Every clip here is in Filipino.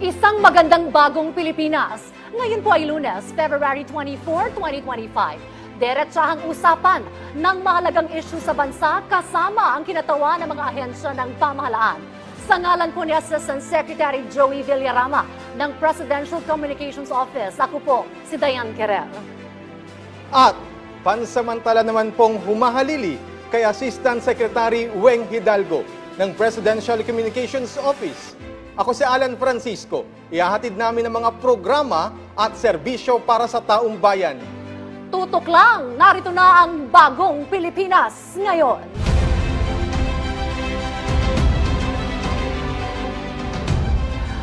Isang magandang bagong Pilipinas. Ngayon po ay Lunes, February 24, 2025. Diretsahang usapan ng mahalagang issue sa bansa kasama ang kinatawa ng mga ahensya ng pamahalaan. Sa ngalan po ni Assistant Secretary Joey Villarama ng Presidential Communications Office, ako po si Diane Querer. At pansamantala naman pong humahalili kay Assistant Secretary Weng Hidalgo ng Presidential Communications Office. Ako si Alan Francisco. Ihahatid namin ang mga programa at serbisyo para sa taong bayan. Tutok lang, narito na ang bagong Pilipinas ngayon.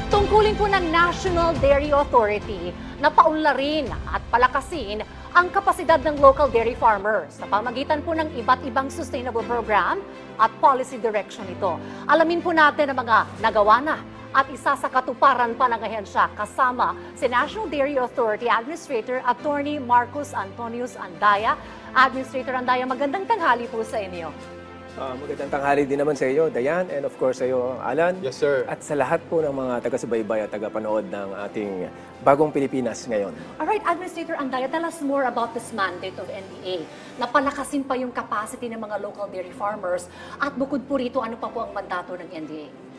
Tungkulin po ng National Dairy Authority na paunlarin at palakasin ang kapasidad ng local dairy farmers sa pamagitan po ng iba't ibang sustainable program at policy direction ito. Alamin po natin ang mga nagawa na at isa sa katuparan pa ng ahensya kasama si National Dairy Authority Administrator Attorney Marcos Antonius Andaya. Administrator Andaya, magandang tanghali po sa inyo. Magandang tanghali din naman sa iyo, Diane, and of course sa iyo, Alan. Yes, sir. At sa lahat po ng mga taga-subaybay at taga-panood ng ating bagong Pilipinas ngayon. Alright, Administrator Andaya, tell us more about this mandate of NDA. Napalakasin pa yung capacity ng mga local dairy farmers at bukod po rito, ano pa po ang mandato ng NDA?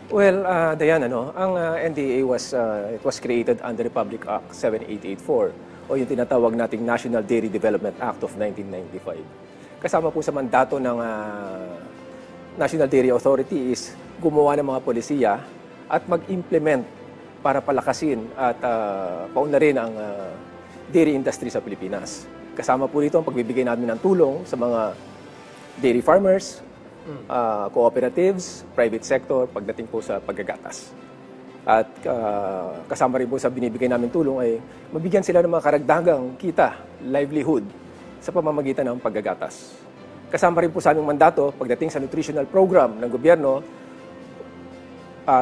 Well, Diane, ang NDA was created under Republic Act 7884 o yung tinatawag nating National Dairy Development Act of 1995. Kasama po sa mandato ng National Dairy Authority is gumawa ng mga polisiya at mag-implement para palakasin at paunlarin ang dairy industry sa Pilipinas. Kasama po dito ang pagbibigay namin ng tulong sa mga dairy farmers, cooperatives, private sector, pagdating po sa paggagatas. At kasama rin po sa binibigay namin tulong ay mabigyan sila ng mga karagdagang kita, livelihood, sa pamamagitan ng paggagatas. Kasama rin po sa aming mandato pagdating sa nutritional program ng gobyerno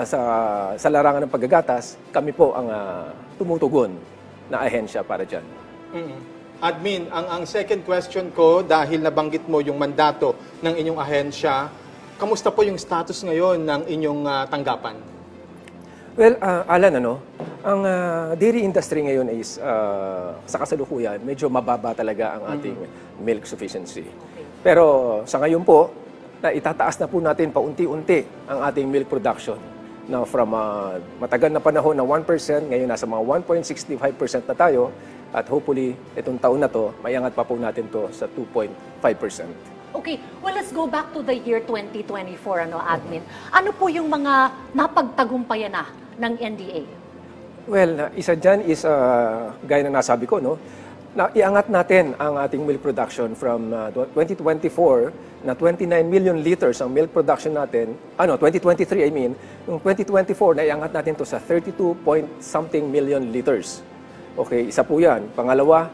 sa larangan ng paggagatas, kami po ang tumutugon na ahensya para dyan. Admin, ang second question ko, dahil nabanggit mo yung mandato ng inyong ahensya, kamusta po yung status ngayon ng inyong tanggapan? Well, Alan, ang dairy industry ngayon is, sa kasalukuyan, medyo mababa talaga ang ating milk sufficiency. Pero sa ngayon po, itataas na po natin paunti-unti ang ating milk production. Now, from matagal na panahon na 1%, ngayon nasa mga 1.65% na tayo, at hopefully, itong taon na to, maiangat pa po natin to sa 2.5%. Okay, well, let's go back to the year 2024, Admin. Ano po yung mga napagtagumpayan na ng NDA? Well, isa dyan is, gaya na nasabi ko, na iangat natin ang ating milk production from 2024 na 29 million liters ang milk production natin, 2023 I mean, yung 2024 na iangat natin to sa 32 point something million liters. Okay, isa po yan. Pangalawa,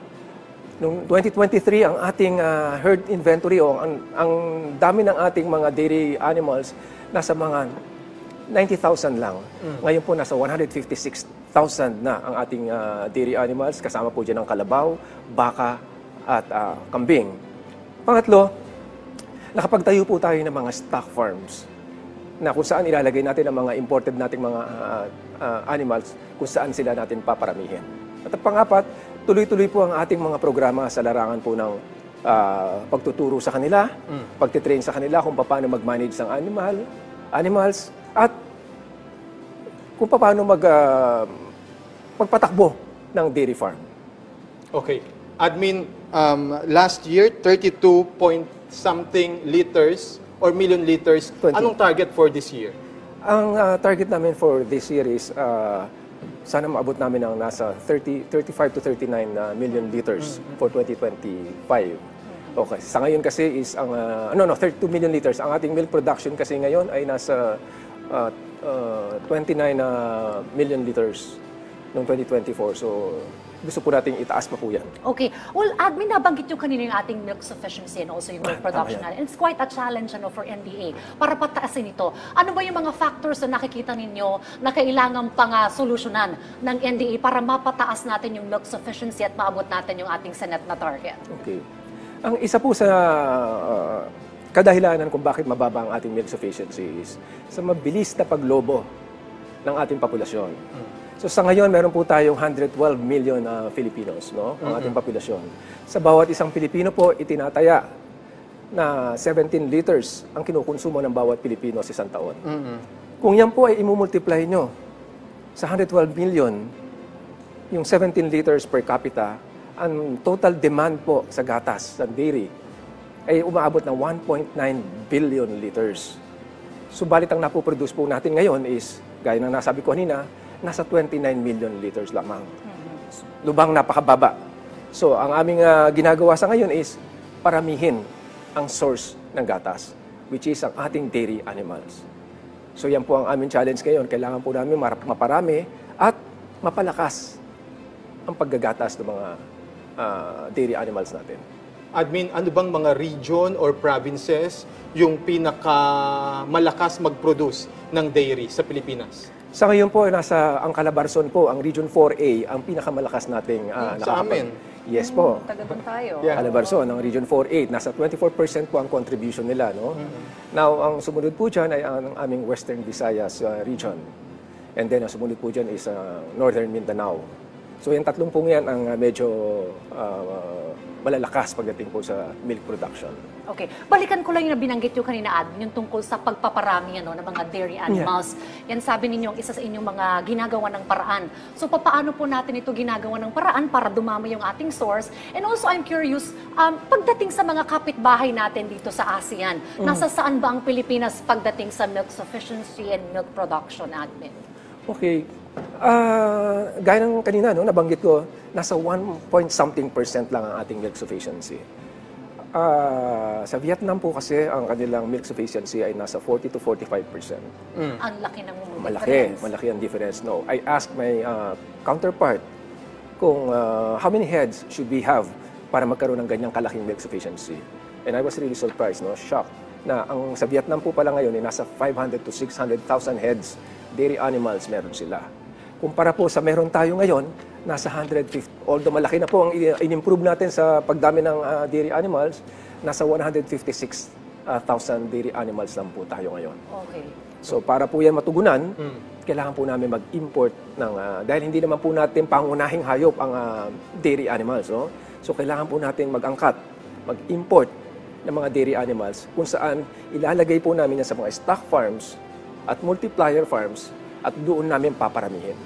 noong 2023 ang ating herd inventory o ang dami ng ating mga dairy animals nasa mga 90,000 lang. Ngayon po nasa 156,000 na ang ating dairy animals. Kasama po dyan ang kalabaw, baka at kambing. Pangatlo, nakapagtayo po tayo ng mga stock farms na kung saan ilalagay natin ang mga imported nating mga animals, kung saan sila natin paparamihin. At pangapat, tuloy-tuloy po ang ating mga programa sa larangan po ng pagtuturo sa kanila, pagtitrain sa kanila kung paano mag-manage ng animals, at kung paano magpatakbo ng dairy farm. Okay. Admin, last year, 32 point something liters or million liters. 20. Anong target for this year? Ang target namin for this year is sana maabot namin ang nasa 35 to 39 million liters for 2025. Okay. Sa ngayon kasi is ang 32 million liters. Ang ating milk production kasi ngayon ay nasa 29 million liters noong 2024. So gusto po nating itaas pa po yan. Okay. Well, Admin, nabanggit nyo kanina yung ating milk sufficiency and also yung milk production natin. And it's quite a challenge for NDA para pataasin ito. Ano ba yung mga factors na nakikita ninyo na kailangan pang solusyonan ng NDA para mapataas natin yung milk sufficiency at maabot natin yung ating Senate na target? Okay. Ang isa po sa kadahilanan kung bakit mababa ang ating milk sufficiency is sa mabilis na paglobo ng ating populasyon. So sa ngayon, meron po tayong 112 million Filipinos, no? Ang ating populasyon. Sa bawat isang Pilipino po, itinataya na 17 liters ang kinukonsumo ng bawat Pilipino sa isang taon. Kung yan po ay imumultiply nyo sa 112 million, yung 17 liters per capita, ang total demand po sa gatas, sa dairy, ay umaabot ng 1.9 billion liters. Subalit ang napoproduce po natin ngayon is, gaya ng nasabi ko kanina, nasa 29 million liters lamang. Lubang napakababa. So, ang aming ginagawa sa ngayon is paramihin ang source ng gatas, which is ang ating dairy animals. So, yan po ang aming challenge ngayon. Kailangan po namin maparami at mapalakas ang paggagatas ng mga dairy animals natin. Admin, ano bang mga region or provinces yung pinakamalakas mag-produce ng dairy sa Pilipinas? Sa ngayon po, ang Calabarzon po, ang Region 4A, ang pinakamalakas nating sa amin? Yes po. Taga doon tayo. Yeah. Calabarzon, ang Region 4A, nasa 24% po ang contribution nila. No? Now, ang sumunod po dyan ay ang aming Western Visayas region. And then, ang sumunod po dyan is Northern Mindanao. So, yung tatlong pong yan ang medyo malalakas pagdating po sa milk production. Okay. Balikan ko lang yung binanggit yung kanina, Admin, yung tungkol sa pagpaparami ng mga dairy animals. Yan sabi ninyo, isa sa inyong mga ginagawa ng paraan. So, paano po natin ito ginagawa ng paraan para dumami yung ating source? And also, I'm curious, pagdating sa mga kapitbahay natin dito sa ASEAN, nasa saan ba ang Pilipinas pagdating sa milk sufficiency and milk production, Admin? Okay. Gaya ng kanina, no, nabanggit ko, nasa 1-point-something% lang ang ating milk sufficiency. Sa Vietnam po kasi, ang kanilang milk sufficiency ay nasa 40 to 45%. Ang laki ng difference. Malaki ang difference. No, I asked my counterpart kung how many heads should we have para magkaroon ng ganyang kalaking milk sufficiency. And I was really surprised, no, shocked, na ang sa Vietnam po pala ngayon ay nasa 500 to 600,000 heads dairy animals meron sila. Kumpara po sa meron tayo ngayon, nasa 150. Although malaki na po ang in-improve natin sa pagdami ng dairy animals, nasa 156,000 dairy animals lang po tayo ngayon. Okay. So para po yan matugunan, kailangan po namin mag-import ng, dahil hindi naman po natin pangunahing hayop ang dairy animals. No? So kailangan po natin mag-angkat, mag-import ng mga dairy animals kung saan ilalagay po namin yan sa mga stock farms at multiplier farms at doon namin paparamihin.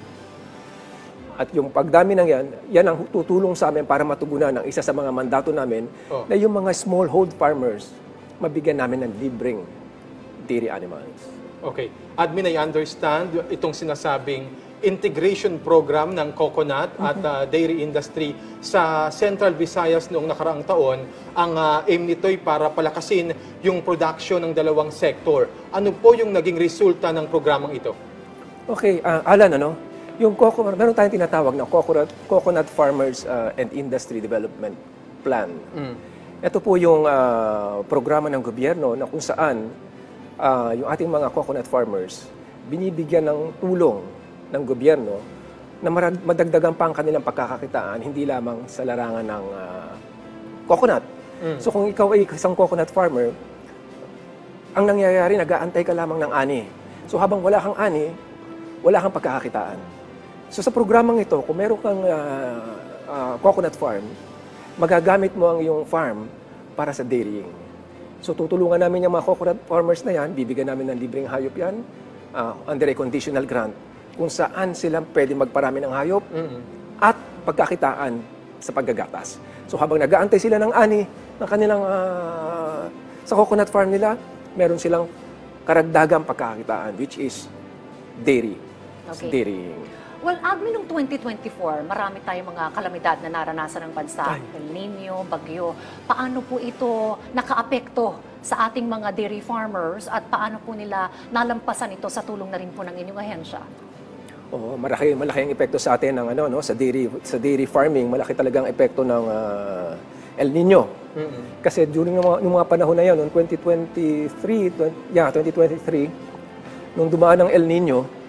At yung pagdami ng yan ang tutulong sa amin para matugunan ang isa sa mga mandato namin na yung mga smallhold farmers, mabigyan namin ng libreng dairy animals. Okay. Admin, I understand itong sinasabing integration program ng coconut at dairy industry sa Central Visayas noong nakaraang taon. Ang aim nito'y para palakasin yung production ng dalawang sektor. Ano po yung naging resulta ng programang ito? Okay, Alan, yung coconut, meron tayong tinatawag na Coconut Farmers and Industry Development Plan. Ito po yung programa ng gobyerno na kung saan yung ating mga coconut farmers binibigyan ng tulong ng gobyerno na madagdagan pa ang kanilang pagkakakitaan, hindi lamang sa larangan ng coconut. So kung ikaw ay isang coconut farmer, ang nangyayari, nag-aantay ka lamang ng ani. So habang wala kang ani, wala kang pagkakakitaan. So sa programang ito, kung meron kang coconut farm, magagamit mo ang iyong farm para sa dairying. So tutulungan namin yung mga coconut farmers na yan, bibigyan namin ng libreng hayop yan, under a conditional grant, kung saan sila pwede magparami ng hayop at pagkakitaan sa paggagatas. So habang nag-aantay sila ng ani ng kanilang sa coconut farm nila, meron silang karagdagang pagkakitaan, which is dairy. Okay. Dairying. Well, Admin, noong 2024, marami tayong mga kalamidad na naranasan ng bansa. El Nino, Bagyo. Paano po ito nakaapekto sa ating mga dairy farmers at paano po nila nalampasan ito sa tulong na rin po ng inyong ahensya? Oo, malaki ang epekto sa atin ng sa dairy farming, malaki talagang epekto ng El Nino. Kasi during yung mga panahon na 'yon, noong 2023, nung dumaan ng El Nino,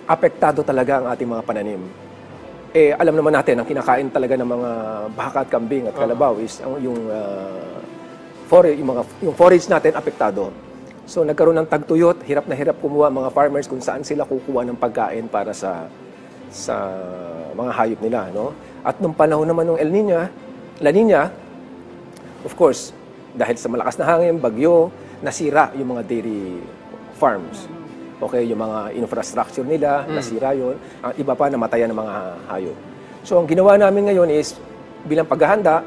apektado talaga ang ating mga pananim. Alam naman natin, ang kinakain talaga ng mga baka at kambing at kalabaw is yung forage natin apektado. So nagkaroon ng tagtuyot, hirap na hirap kumuha mga farmers kung saan sila kukuha ng pagkain para sa mga hayop nila, no? At nung panahon naman ng La Nina, of course, dahil sa malakas na hangin, bagyo, nasira yung mga dairy farms. Okay, yung mga infrastructure nila, nasira yun. Ang iba pa, namatayan ng mga hayop. So ang ginawa namin ngayon is, bilang paghahanda,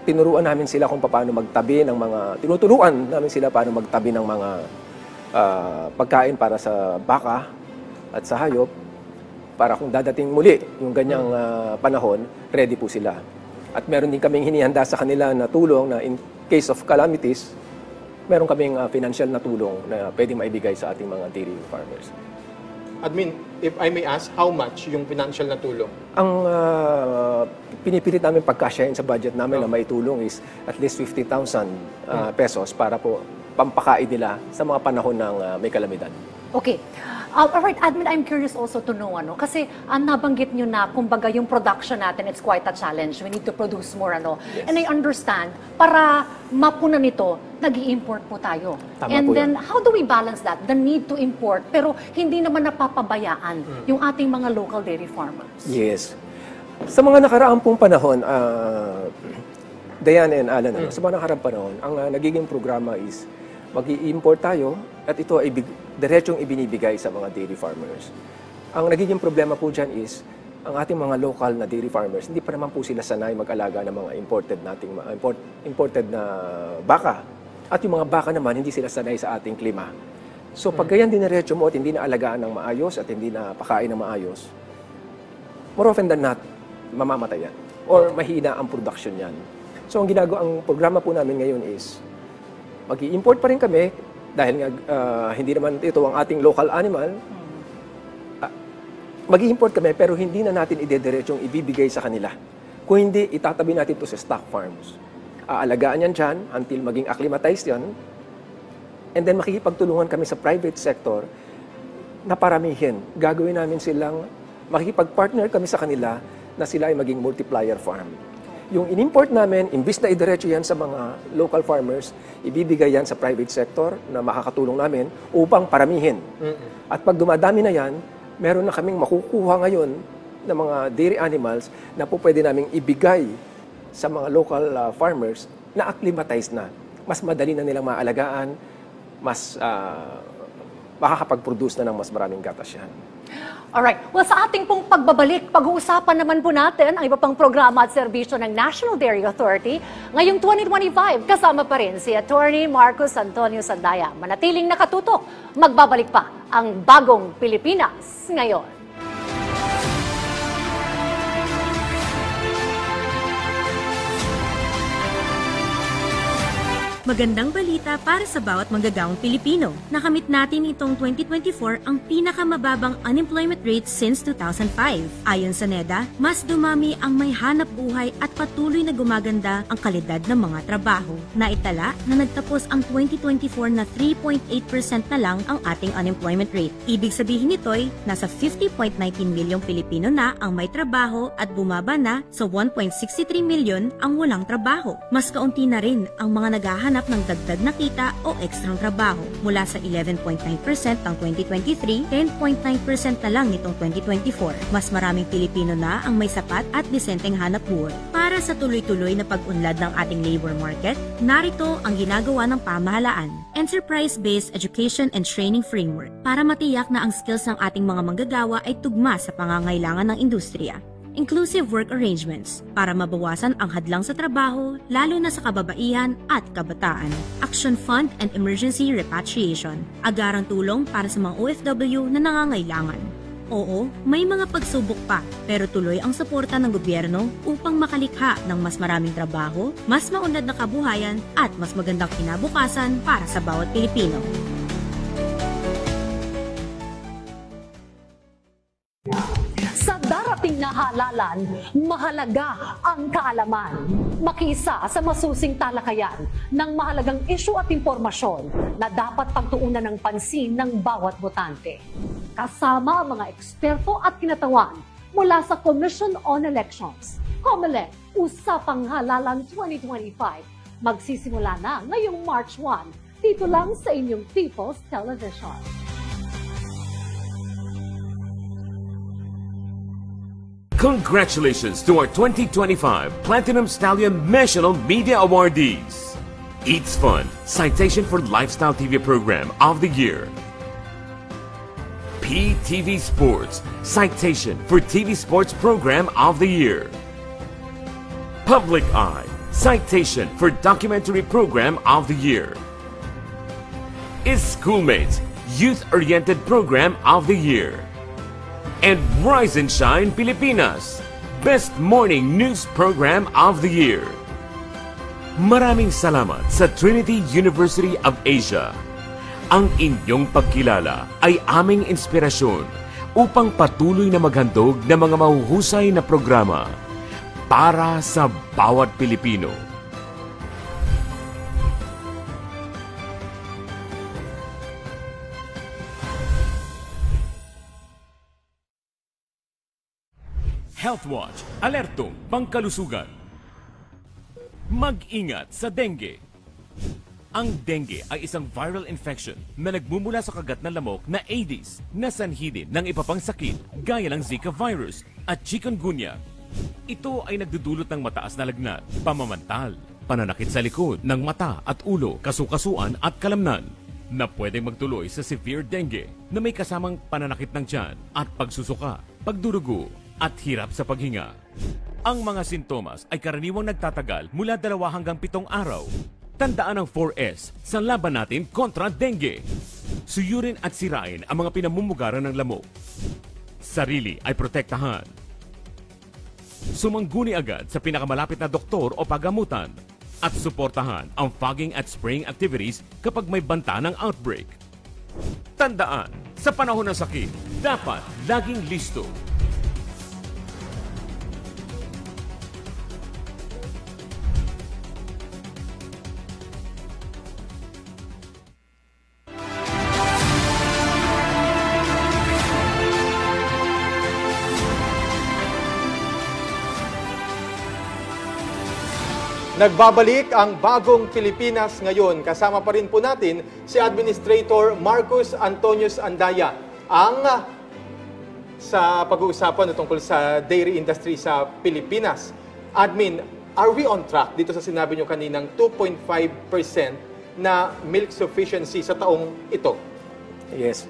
tinuturuan namin sila paano magtabi ng mga pagkain para sa baka at sa hayop, para kung dadating muli yung ganyang panahon, ready po sila. At meron din kaming hinihanda sa kanila na tulong na in case of calamities, meron kaming financial na tulong na pwedeng maibigay sa ating mga dairy farmers. Admin, if I may ask, how much yung financial na tulong? Ang pinipilit namin pagkasyahin sa budget namin na may tulong is at least 50,000 pesos para po pampakain nila sa mga panahon ng may kalamidad. Okay. Alright, Admin, I'm curious also to know, kasi nabanggit nyo na, kumbaga, yung production natin, it's quite a challenge. We need to produce more, Yes. And I understand, para mapunan nito, nag-i-import po tayo. Tama And po then, yan. how do we balance that? The need to import, pero hindi naman napapabayaan yung ating mga local dairy farmers. Yes. Sa mga nakaraang pong panahon, Diane and Alan, sa mga nakaraang panahon, ang nagiging programa is mag-i-import tayo at ito ay diretsong ibinibigay sa mga dairy farmers. Ang nagiging problema po dyan is, ang ating mga local na dairy farmers, hindi pa naman po sila sanay mag-alaga ng mga imported na baka. At yung mga baka naman, hindi sila sanay sa ating klima. So pag ganyan diniretso mo at hindi na alagaan ng maayos at hindi na pakain ng maayos, more often than not, mamamatay yan. Or mahina ang production yan. So ang programa po namin ngayon is, mag-i-import pa rin kami dahil nga hindi naman ito ang ating local animal. Mag-i-import kami pero hindi na natin idediretsyong ibibigay sa kanila. Kung hindi, itatabi natin ito sa stock farms. Aalagaan yan dyan until maging acclimatized yan. And then makikipagtulungan kami sa private sector na paramihin. Gagawin namin makikipag-partner kami sa kanila na sila ay maging multiplier farm. Yung in-import namin, imbis na idiretso yan sa mga local farmers, ibibigay yan sa private sector na makakatulong namin upang paramihin. At pag dumadami na yan, meron na kaming makukuha ngayon ng mga dairy animals na po pwede naming ibigay sa mga local farmers na acclimatized na. Mas madali na nilang maalagaan, mas makakapag-produce na ng mas maraming gatas yan. Alright. Well, sa ating pong pagbabalik, pag-uusapan naman po natin ang iba pang programa at serbisyo ng National Dairy Authority. Ngayong 2025, kasama pa rin si Attorney Marcos Antonio Sandaya. Manatiling nakatutok, magbabalik pa ang bagong Pilipinas ngayon. Magandang balita para sa bawat manggagawang Pilipino. Nakamit natin itong 2024 ang pinakamababang unemployment rate since 2005. Ayon sa NEDA, mas dumami ang may hanap buhay at patuloy na gumaganda ang kalidad ng mga trabaho. Naitala na nagtapos ang 2024 na 3.8% na lang ang ating unemployment rate. Ibig sabihin nito'y nasa 50.19 milyong Pilipino na ang may trabaho at bumaba na sa 1.63 milyon ang walang trabaho. Mas kaunti na rin ang mga naghahanap ng dagdag na kita o ekstrang trabaho. Mula sa 11.9% ng 2023, 10.9% na lang nitong 2024. Mas maraming Pilipino na ang may sapat at disenteng hanap buhay. Para sa tuloy-tuloy na pag-unlad ng ating labor market, narito ang ginagawa ng pamahalaan. Enterprise-based Education and Training Framework para matiyak na ang skills ng ating mga manggagawa ay tugma sa pangangailangan ng industriya. Inclusive work arrangements para mabawasan ang hadlang sa trabaho, lalo na sa kababaihan at kabataan. Action Fund and Emergency Repatriation, agarang tulong para sa mga OFW na nangangailangan. Oo, may mga pagsubok pa, pero tuloy ang suporta ng gobyerno upang makalikha ng mas maraming trabaho, mas maunlad na kabuhayan at mas magandang kinabukasan para sa bawat Pilipino. Sa darating na halalan, mahalaga ang kaalaman. Makisa sa masusing talakayan ng mahalagang isyu at impormasyon na dapat pagtuunan ng pansin ng bawat botante. Kasama ang mga eksperto at kinatawan mula sa Commission on Elections. COMELEC, Usapang Halalan 2025. Magsisimula na ngayong March 1. dito lang sa inyong People's Television. Congratulations to our 2025 Platinum Stallion National Media Awardees. Eats Fun, Citation for Lifestyle TV Program of the Year. PTV Sports, Citation for TV Sports Program of the Year. Public Eye, Citation for Documentary Program of the Year. Is Schoolmates, Youth-Oriented Program of the Year. And Rise and Shine Pilipinas, Best Morning News Program of the Year. Maraming salamat sa Trinity University of Asia. Ang inyong pagkilala ay aming inspirasyon upang patuloy na maghandog ng mga mahuhusay na programa para sa bawat Pilipino. Health Watch, alertong pangkalusugan. Mag-ingat sa dengue. Ang dengue ay isang viral infection na nagmumula sa kagat ng lamok na Aedes na sanhi din ng iba pang sakit gaya ng Zika virus at chikungunya. Ito ay nagdudulot ng mataas na lagnat, pamamantal, pananakit sa likod ng mata at ulo, kasukasuan at kalamnan na pwedeng magtuloy sa severe dengue na may kasamang pananakit ng tiyan at pagsusuka, pagdurugo at hirap sa paghinga. Ang mga sintomas ay karaniwang nagtatagal mula 2 hanggang 7 araw. Tandaan ang 4S sa laban natin kontra dengue. Suyurin at sirain ang mga pinamumugaran ng lamok. Sarili ay protektahan. Sumangguni agad sa pinakamalapit na doktor o pagamutan at suportahan ang fogging at spraying activities kapag may banta ng outbreak. Tandaan, sa panahon ng sakit, dapat laging listo. Nagbabalik ang bagong Pilipinas ngayon. Kasama pa rin po natin si Administrator Marcus Antonius Andaya. Ang sa pag-uusapan tungkol sa dairy industry sa Pilipinas. Admin, are we on track dito sa sinabi nyo kaninang 2.5% na milk sufficiency sa taong ito? Yes.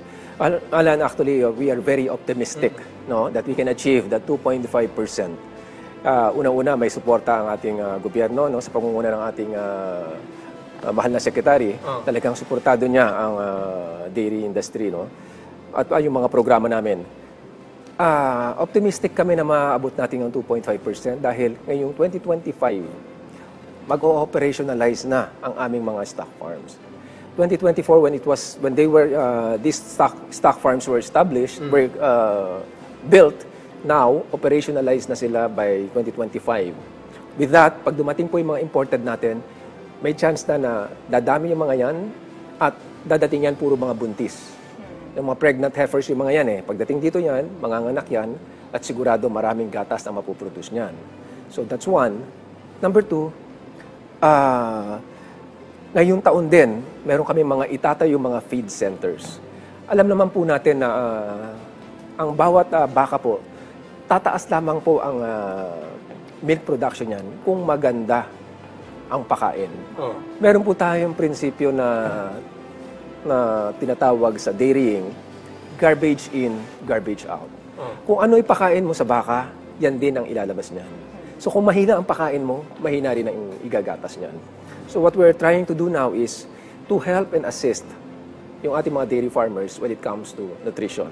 Alan, actually, we are very optimistic no, that we can achieve that 2.5%. Unang-una, may suporta ang ating gobyerno no, sa pangunguna ng ating mahal na sekretary. Talagang suportado niya ang dairy industry. No? At yung mga programa namin. Optimistic kami na maabot natin ang 2.5% dahil ngayong 2025, mag-o-operationalize na ang aming mga stock farms. 2024, these stock farms were established, were built, now, operationalized na sila by 2025. With that, pag dumating po yung mga imported natin, may chance na dadami yung mga yan at dadating yan puro mga buntis. Yung mga pregnant heifers yung mga yan eh. Pagdating dito yan, manganganak yan at sigurado maraming gatas na mapuproduce niyan. So that's one. Number two, ngayong taon din, meron kami mga itatayo mga feed centers. Alam naman po natin na ang bawat baka po, tataas lamang po ang milk production niyan kung maganda ang pakain. Meron po tayong prinsipyo na tinatawag sa dairying, garbage in, garbage out. Kung ano ipakain mo sa baka, yan din ang ilalabas niyan. So kung mahina ang pakain mo, mahina rin ang igagatas niyan. So what we're trying to do now is to help and assist yung ating mga dairy farmers when it comes to nutrition.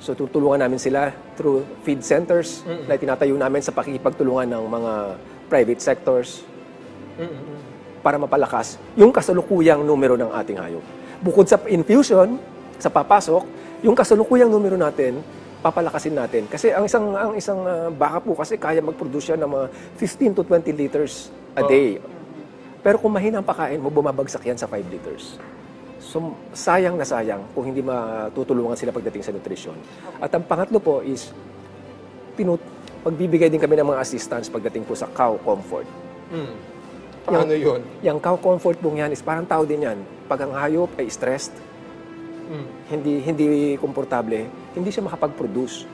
So tutulungan namin sila through feed centers na tinatayo namin sa pakikipagtulungan ng mga private sectors para mapalakas yung kasalukuyang numero ng ating hayop. Bukod sa infusion, sa papasok, yung kasalukuyang numero natin, papalakasin natin. Kasi ang isang baka po kasi kaya mag-produce siya ng mga 15 to 20 liters a day. Pero kung mahina ang pakain mo, bumabagsak yan sa 5 liters. So, sayang na sayang kung hindi matutulungan sila pagdating sa nutrition. At ang pangatlo po is, pagbibigay din kami ng mga assistance pagdating po sa cow comfort. Paano yun? Yung cow comfort po yan is parang tao din yan. pag ang hayop ay stressed, hindi komportable, hindi siya makapag-produce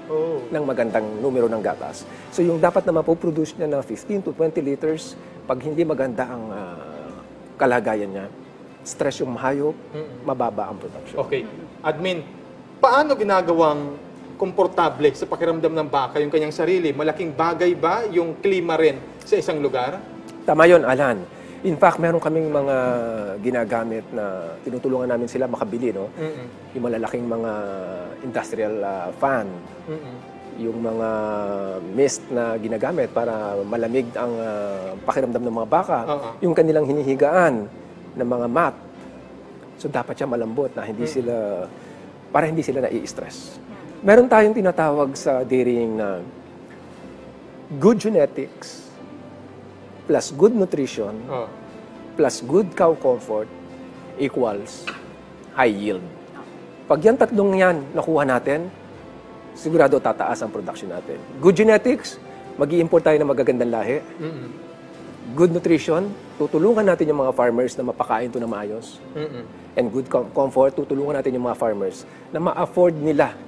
ng magandang numero ng gatas. So yung dapat na mapoproduce niya na 15 to 20 liters, pag hindi maganda ang kalagayan niya, stress yung hayop, mababa ang production. Okay. Admin, paano ginagawang komportable sa pakiramdam ng baka yung kanyang sarili? Malaking bagay ba yung klima rin sa isang lugar? Tama yun, Alan. In fact, meron kaming mga ginagamit na tinutulungan namin sila makabili, no? Yung malalaking mga industrial fan, yung mga mist na ginagamit para malamig ang pakiramdam ng mga baka, yung kanilang hinihigaan ng mga mat. So dapat siya malambot na hindi sila, para hindi sila nai-stress. Meron tayong tinatawag sa dairying na good genetics plus good nutrition plus good cow comfort equals high yield. Pag yan tatlong yan nakuha natin, sigurado tataas ang production natin. Good genetics, mag-i-import tayo ng magagandang lahi. Good nutrition, tutulungan natin yung mga farmers na mapakain ito na maayos. And good comfort, tutulungan natin yung mga farmers na ma-afford nila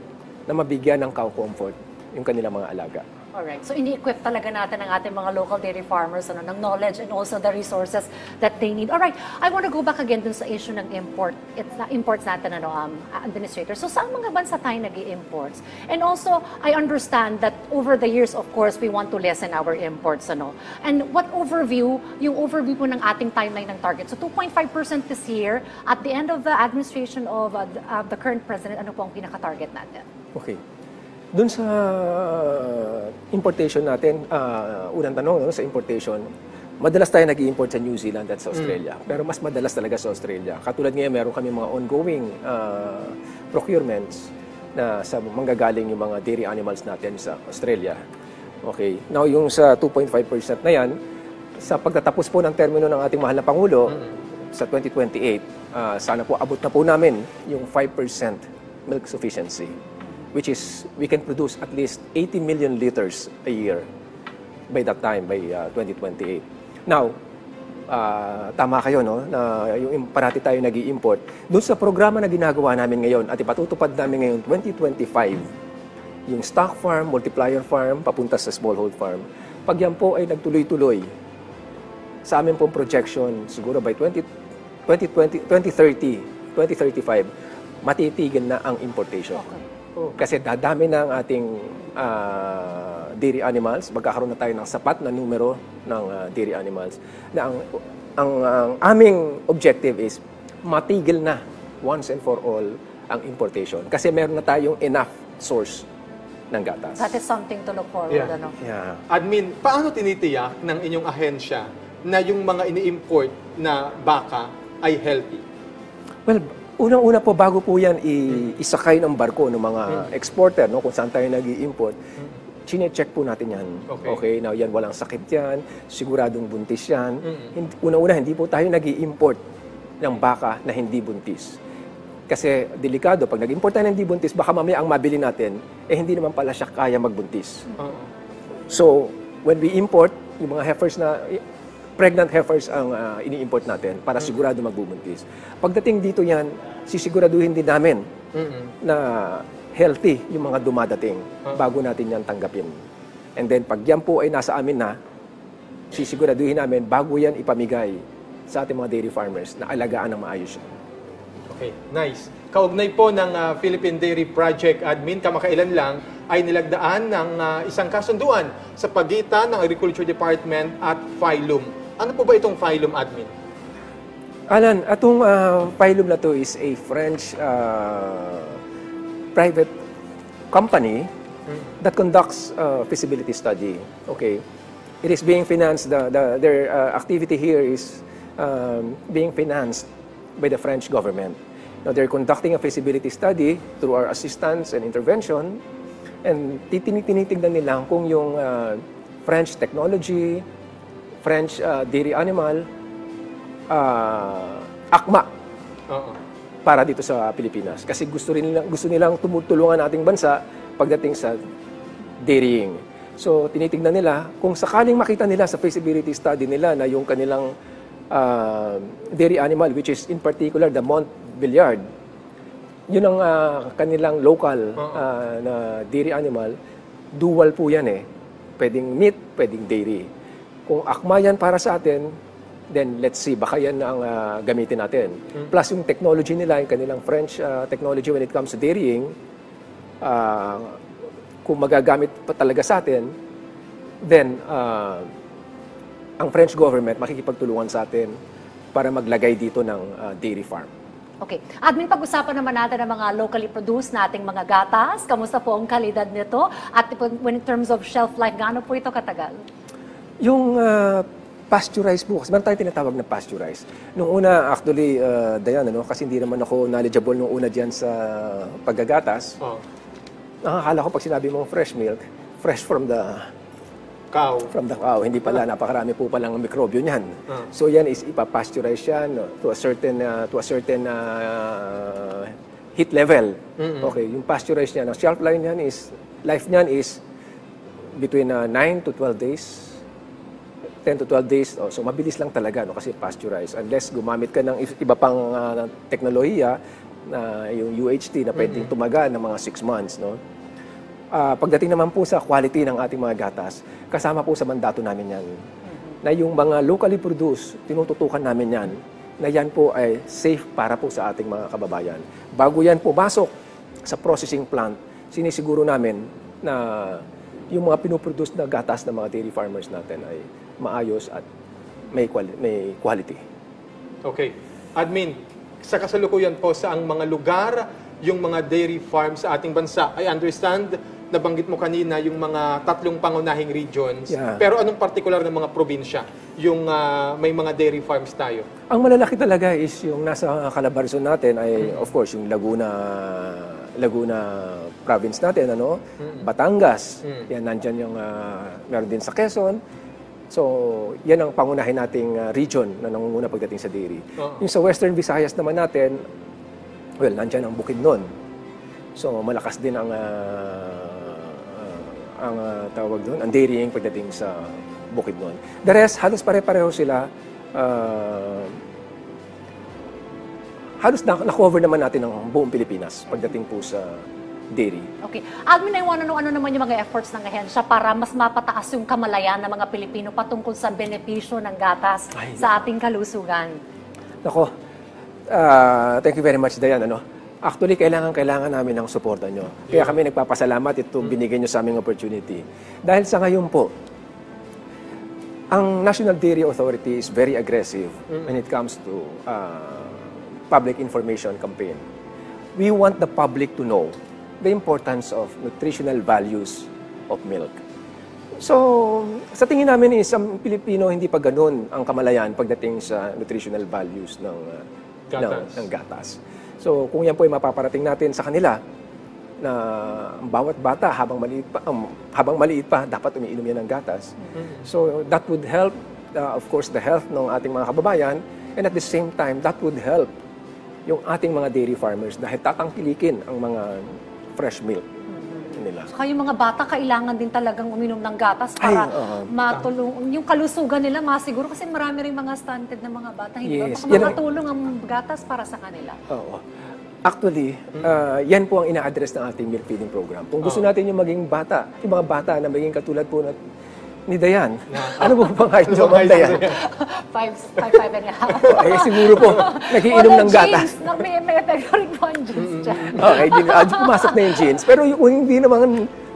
na mabigyan ng cow comfort yung kanilang mga alaga. Alright, so ini-equip talaga natin ang ating mga local dairy farmers ng knowledge and also the resources that they need. Alright, I want to go back again dun sa issue ng import. It's na imports natin, administrator. So saan mga bansa tayo nag-i-imports? And also, I understand that over the years, of course, we want to lessen our imports. And what overview, yung overview po ng ating timeline ng target? So 2.5% this year. At the end of the administration of the current president, ano po ang pinaka-target natin? Okay. Doon sa importation natin, unang tanong sa importation, madalas tayo nag-i-import sa New Zealand at sa Australia. Pero mas madalas talaga sa Australia. Katulad ngayon, meron kami mga ongoing procurements na sa manggagaling yung mga dairy animals natin sa Australia. Okay. Now, yung sa 2.5% na yan, sa pagtatapos po ng termino ng ating mahal na Pangulo, sa 2028, sana po abot na po namin yung 5% milk sufficiency, which is we can produce at least 80 million liters a year by that time, by 2028. Now, tama kayo, no, na yung parati tayo nag-i-import. Doon sa programa na ginagawa namin ngayon at ipatutupad namin ngayon 2025, yung stock farm, multiplier farm, papunta sa smallhold farm, pag yan po ay nagtuloy-tuloy, sa amin pong projection, siguro by 2030, 2035, matitigil na ang importation. Okay. Kasi dadami na ang ating dairy animals, magkakaroon na tayo ng sapat na numero ng dairy animals. Na ang aming objective is matigil na once and for all ang importation. Kasi meron na tayong enough source ng gatas. That is something to look forward, Yeah. Yeah. Admin, paano tinitiyak ng inyong ahensya na yung mga ini-import na baka ay healthy? Well, unang-una po, bago po yan isakay ng barko ng mga exporter, no, kung saan tayo nag-i-import, chine-check po natin yan. Okay, now yan, walang sakit yan, siguradong buntis yan. Unang-una, hindi po tayo nag-i-import ng baka na hindi buntis. Kasi delikado, pag nag-import tayo ng hindi buntis, baka mamaya ang mabili natin, hindi naman pala siya kaya magbuntis. So, when we import, yung mga heifers na pregnant heifers ang ini-import natin para sigurado magbubuntis. Pagdating dito yan, sisiguraduhin din namin na healthy yung mga dumadating bago natin yan tanggapin. And then pag yan po ay nasa amin na, sisiguraduhin namin bago yan ipamigay sa ating mga dairy farmers na alagaan ng maayos siya. Okay, nice. Kaugnay po ng Philippine Dairy Project Admin, kamakailan lang ay nilagdaan ng isang kasunduan sa pagitan ng Agriculture Department at Phylum. Ano po ba itong Phylum, Admin? Alan, atong Phylum na to is a French private company that conducts feasibility study. Okay, it is being financed. Their activity here is being financed by the French government. Now they're conducting a feasibility study through our assistance and intervention, and tinitignan nila kung yung French technology, French dairy animal, akma para dito sa Pilipinas. Kasi gusto nilang tumutulungan ating bansa pagdating sa dairying. So, tinitingnan nila kung sakaling makita nila sa feasibility study nila na yung kanilang dairy animal, which is in particular the Montbéliard. Yun ang kanilang local na dairy animal. Dual po yan eh. Pwedeng meat, pwedeng dairy. Kung akma yan para sa atin, then let's see, baka yan ang gamitin natin. Plus yung technology nila, yung kanilang French technology when it comes to dairying, kung magagamit pa talaga sa atin, then ang French government makikipagtulungan sa atin para maglagay dito ng dairy farm. Okay. Admin, pag-usapan naman natin ang mga locally produced nating mga gatas. Kamusta po ang kalidad nito? At when in terms of shelf life, gaano po ito katagal? Yung pasteurized po, kasi meron tayong tinatawag na pasteurized. Nung una, actually, Dayan, kasi hindi naman ako knowledgeable nung una dyan sa paggagatas. Nakakala ko pag sinabi mong fresh milk, fresh from the Cow. Hindi pala, napakarami po palang mikrobyo niyan. So yan is ipapasteurize yan to a certain heat level. Okay, yung pasteurize niyan, ang shelf life niyan is between 9 to 12 days. 10 to 12 days. So mabilis lang talaga kasi pasteurize. Unless gumamit ka ng iba pang teknolohiya na yung UHT na pwedeng tumagal ng mga 6 months, no? Pagdating naman po sa quality ng ating mga gatas, kasama po sa mandato namin yan. Na yung mga locally produced, tinututukan namin yan, na yan po ay safe para po sa ating mga kababayan. Bago yan pumasok sa processing plant, sinisiguro namin na yung mga pinoproduce na gatas ng mga dairy farmers natin ay maayos at may quality. Okay. Admin, sa kasalukuyan po sa ang mga lugar, yung mga dairy farms sa ating bansa, I understand, nabanggit mo kanina yung mga 3 pangunahing regions. Yeah. Pero anong particular na mga probinsya yung may mga dairy farms tayo? Ang malalaki talaga is yung nasa Calabarzon natin ay of course yung Laguna province natin, Batangas. Yan, nandyan yung meron din sa Quezon. So, yan ang pangunahin nating region na nangunguna pagdating sa dairy. Yung sa Western Visayas naman natin, well, nandyan ang Bukidnon. So, malakas din ang tawag doon, ang dairying pagdating sa Bukidnon. The rest, halos pare-pareho sila. Halos na-cover naman natin ang buong Pilipinas pagdating po sa dairy. Okay. Admin, I want to know ano naman yung mga efforts ng ahensya para mas mapataas yung kamalayan ng mga Pilipino patungkol sa benepisyo ng gatas sa ating kalusugan. Nako, thank you very much, Dayan. Actually, kailangan namin ng suporta nyo. Kaya kami nagpapasalamat ito binigay nyo sa aming opportunity. Dahil sa ngayon po, ang National Dairy Authority is very aggressive when it comes to public information campaign. We want the public to know the importance of nutritional values of milk. So, sa tingin namin is, ang Pilipino hindi pa ganun ang kamalayan pagdating sa nutritional values ng gatas. So, kung yan po ay mapaparating natin sa kanila, na ang bawat bata habang maliit pa dapat umiinom yan ng gatas. So, that would help, of course, the health ng ating mga kababayan, and at the same time, that would help yung ating mga dairy farmers dahil tatangkilikin ang mga fresh milk nila. Saka yung mga bata, kailangan din talagang uminom ng gatas para matulong, yung kalusugan nila masiguro kasi marami rin mga stunted na mga bata. Hindi ba? Baka makatulong ang gatas para sa kanila. Oo. Actually, yan po ang ina-address ng ating milk feeding program. Kung gusto natin yung maging bata, yung mga bata na maging katulad po ni Dayan. Ano po bang height mo, Ma'am Dayan? 5'5". Ay, siguro po, nagiinom ng gatas. May epekto rin po ang jeans dyan. Okay, pumasok na yung jeans. Pero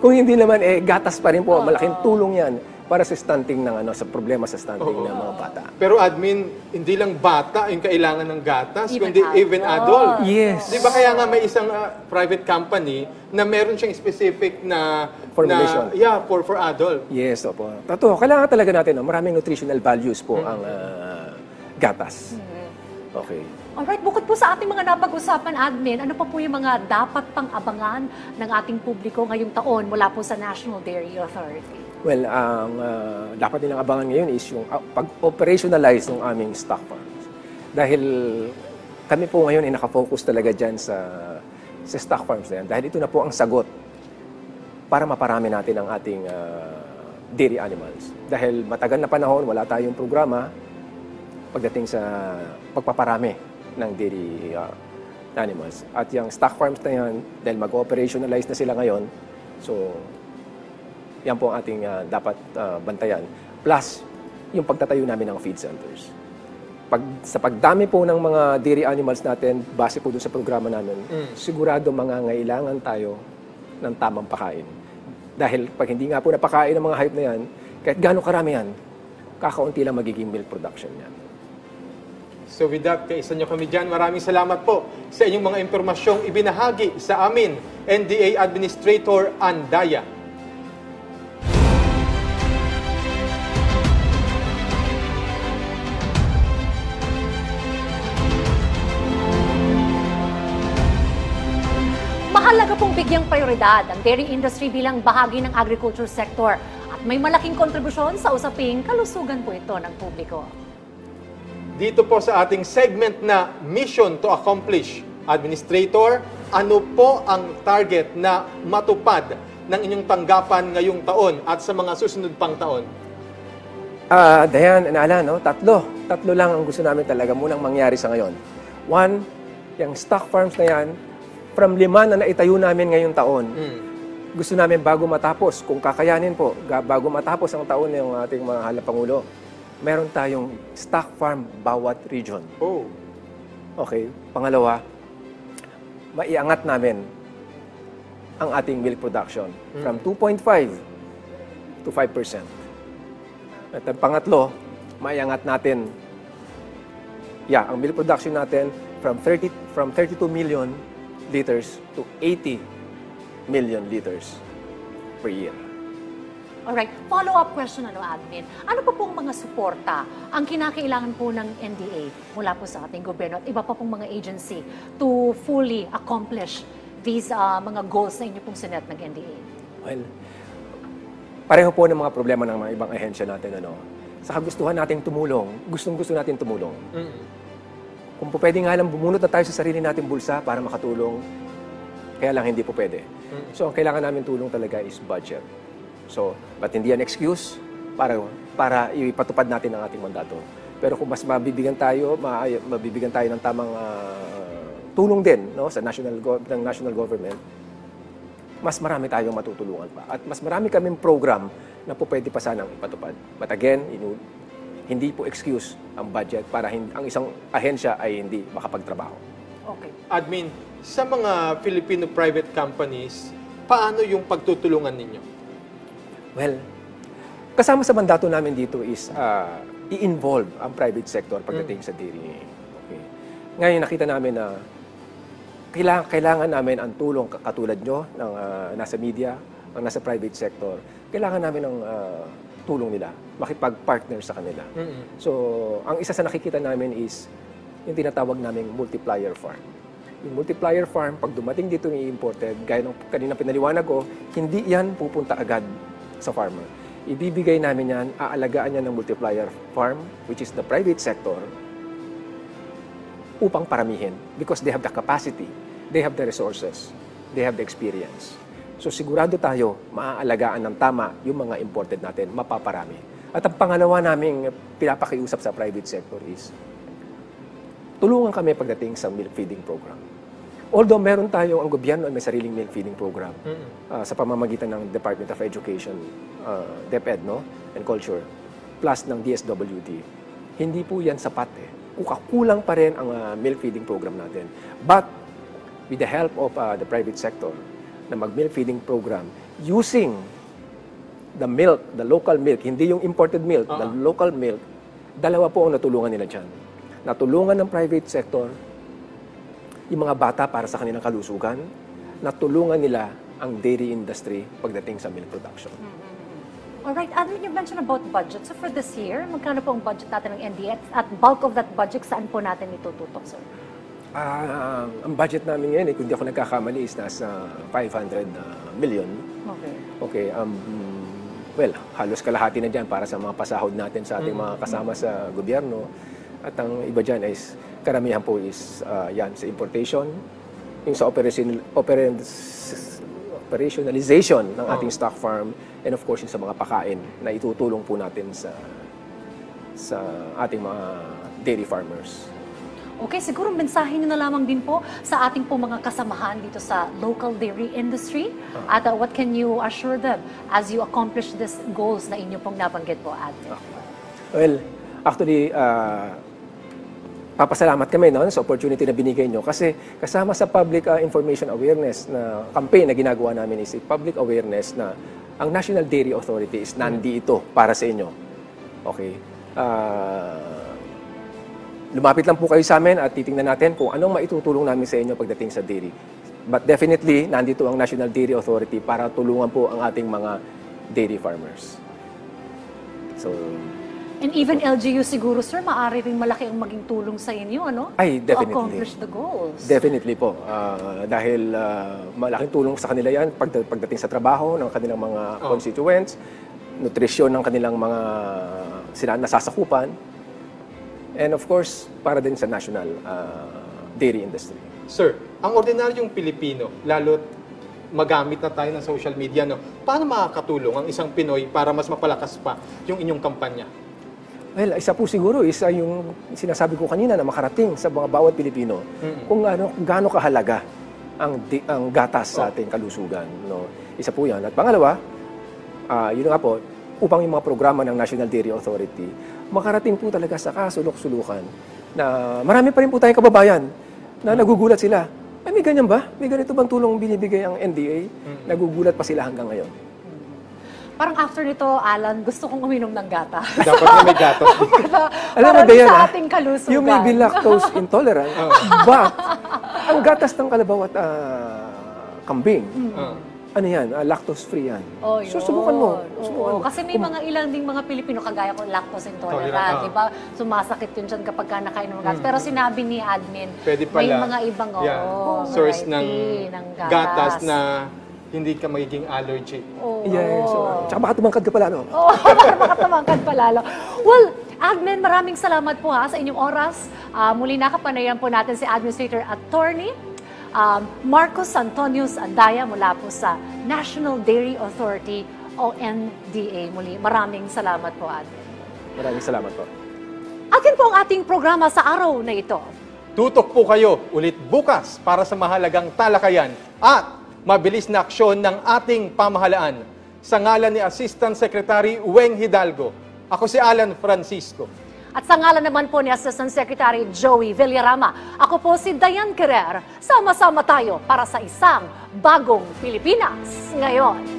kung hindi naman, gatas pa rin po. Malaking tulong yan para sa stunting ng sa problema sa stunting ng mga bata. Pero admin, hindi lang bata yung kailangan ng gatas, kundi even adult. Yes. Di ba kaya nga may isang private company na meron siyang specific na formulation. For adult. Yes, opo. Totoo, kailangan talaga natin, maraming nutritional values po ang gatas. Okay. Alright, bukod po sa ating mga napag-usapan, admin, ano pa po yung mga dapat pang abangan ng ating publiko ngayong taon mula po sa National Dairy Authority? Well, ang dapat nilang abangan ngayon is yung pag-operationalize ng aming stock farms. Dahil kami po ngayon ay nakafocus talaga dyan sa stock farms na yan. Dahil ito na po ang sagot para maparami natin ang ating dairy animals. Dahil matagal na panahon, wala tayong programa pagdating sa pagpaparami ng dairy animals. At yung stock farms na yan, dahil mag-operationalize na sila ngayon, so yan po ang ating dapat bantayan. Plus, yung pagtatayo namin ng feed centers. Sa pagdami po ng mga dairy animals natin, base po doon sa programa namin, sigurado mangangailangan tayo ng tamang pakain. Dahil pag hindi nga po napakain ng mga hayop na yan, kahit gaano karami yan, kakaunti lang magiging milk production yan. So with that, kaisa nyo kami dyan. Maraming salamat po sa inyong mga impormasyong ibinahagi sa amin, NDA Administrator Andaya. Mahalaga pong bigyang prioridad ang dairy industry bilang bahagi ng agriculture sector at may malaking kontribusyon sa usaping kalusugan po ito ng publiko. Dito po sa ating segment na Mission to Accomplish, Administrator, ano po ang target na matupad ng inyong tanggapan ngayong taon at sa mga susunod pang taon? Dayan, Alan, no? Tatlo lang ang gusto namin talaga munang mangyari sa ngayon. One, yung stock farms na yan, from 5 na naitayo namin ngayong taon, gusto namin bago matapos, kung kakayanin po, bago matapos ang taon ng ating mahal na Pangulo, meron tayong stock farm bawat region. Oh. Okay. Pangalawa, maiangat namin ang ating milk production from 2.5 to 5%. At ang pangatlo, maiangat natin ang milk production natin from 32 million liters to 80 million liters per year. Alright, follow-up question, Admin. Ano pa pong mga suporta ang kinakailangan po ng NDA mula po sa ating gobyerno at iba pa pong mga agency to fully accomplish these mga goals na inyo pong sinet ng NDA? Well, pareho po ng mga problema ng mga ibang ahensya natin. Sa kagustuhan nating tumulong, gustong-gusto natin tumulong. Kung po pwede nga lang bumunot na tayo sa sarili nating bulsa para makatulong, kaya lang hindi po pwede. So, ang kailangan namin tulong talaga is budget. So, but hindi yan excuse para ipatupad natin ang ating mandato. Pero kung mas mabibigyan tayo ng tamang tulong din sa national government, mas marami tayong matutulungan pa. At mas marami kaming program na po pwede pa sanang ipatupad. But again, hindi po excuse ang budget para ang isang ahensya ay hindi makapagtrabaho. Okay. Admin, sa mga Filipino private companies, paano yung pagtutulungan ninyo? Well, kasama sa mandato namin dito is i-involve ang private sector pagdating sa dairy. Okay. Ngayon nakita namin na kailangan namin ang tulong katulad nyo ng nasa media, ang nasa private sector. Kailangan namin ng tulong nila, makipag-partner sa kanila. So, ang isa sa nakikita namin is yung tinatawag naming multiplier farm. Yung multiplier farm, pag dumating dito yung imported, gaya ng kanina pinaliwanag ko, hindi yan pupunta agad sa farmer. Ibibigay namin yan, aalagaan yan ng multiplier farm, which is the private sector, upang paramihin. Because they have the capacity, they have the resources, they have the experience. So sigurado tayo, maaalagaan ng tama yung mga imported natin, mapaparami. At ang pangalawa naming pinapakiusap sa private sector is, tulungan kami pagdating sa milk feeding program. Although meron tayo, ang gobyerno ay may sariling milk feeding program sa pamamagitan ng Department of Education, DepEd, and Culture, plus ng DSWD. Hindi po yan sapat Kulang pa rin ang milk feeding program natin. But with the help of the private sector, na mag-milk feeding program, using the milk, the local milk, hindi yung imported milk, the local milk, dalawa po ang natulungan nila dyan. Natulungan ng private sector yung mga bata para sa kanilang kalusugan, natulungan nila ang dairy industry pagdating sa milk production. Alright, Admin, you mentioned about budget. So for this year, magkano po ang budget natin ng NDA at bulk of that budget saan po natin itututok, sir? Ang budget namin ngayon, kung di ako nagkakamali, is nasa 500 million. Okay. Well, halos kalahati na dyan para sa mga pasahod natin sa ating mga kasama sa gobyerno. At ang iba dyan is, karamihan po is yan, sa importation, yung sa operationalization ng ating stock farm, and of course, yung sa mga pakain na itutulong po natin sa ating mga dairy farmers. Okay, siguro mensahe niyo na lamang din po sa ating po mga kasamahan dito sa local dairy industry. At what can you assure them as you accomplish these goals na inyo pong nabanggit po, Admin? Well, actually, papasalamat kami sa opportunity na binigay nyo kasi kasama sa public information awareness na campaign na ginagawa namin is public awareness na ang National Dairy Authority is nandito para sa inyo. Okay? Lumapit lang po kayo sa amin at titingnan natin kung anong maitutulong namin sa inyo pagdating sa dairy. But definitely, nandito ang National Dairy Authority para tulungan po ang ating mga dairy farmers. So, and even LGU siguro, sir, maaari rin malaki ang maging tulong sa inyo, ano? Ay, To definitely. accomplish the goals. Definitely po. Dahil malaking tulong sa kanila yan pagdating sa trabaho ng kanilang mga constituents, nutrisyon ng kanilang mga nasasakupan, and of course, para din sa national dairy industry. Sir, ang ordinaryong Pilipino, lalo't magamit na tayo ng social media, paano makakatulong ang isang Pinoy para mas mapalakas pa yung inyong kampanya? Well, isa po siguro, isa yung sinasabi ko kanina na makarating sa mga bawat Pilipino kung gaano kahalaga ang gatas sa ating kalusugan. Isa po yan. At pangalawa, yun nga po, upang yung mga programa ng National Dairy Authority, makarating po talaga sa kasulok-sulukan na marami pa rin po tayong kababayan na nagugulat sila. Ay, may ganyan ba? May ganito bang tulong binibigay ang NDA? Nagugulat pa sila hanggang ngayon. Parang after nito, Alan, gusto kong uminom ng gatas. Dapat na may gatas. Alam mo, Para Diana, sa ating kalusugan. you may be lactose intolerant, but ang gatas ng kalabaw at kambing, ano yan, lactose-free yan. Oh, yun. So, subukan mo. Oo, kasi may mga ilang ding mga Pilipino, kagaya ko, lactose intolerant. Diba? Sumasakit yun dyan kapag nakain ng gatas. Pero sinabi ni Admin, Pwede pala, may mga ibang source variety ng gatas na hindi ka magiging allergic. Yes. Tsaka baka tumangkad ka pala, no? Oo, baka tumangkad palalo. Well, Admin, maraming salamat po sa inyong oras. Muli nakapanayan po natin si Administrator Attorney Marcos Antonius Andaya mula po sa National Dairy Authority o NDA. Muli, maraming salamat po, Admin. Maraming salamat po. At yun po ang ating programa sa araw na ito. Tutok po kayo ulit bukas para sa mahalagang talakayan at mabilis na aksyon ng ating pamahalaan. Sa ngalan ni Assistant Secretary Weng Hidalgo, ako si Alan Francisco. At sa ngalan naman po ni Assistant Secretary Joey Villarama, ako po si Diane Querer. Sama-sama tayo para sa isang bagong Pilipinas ngayon.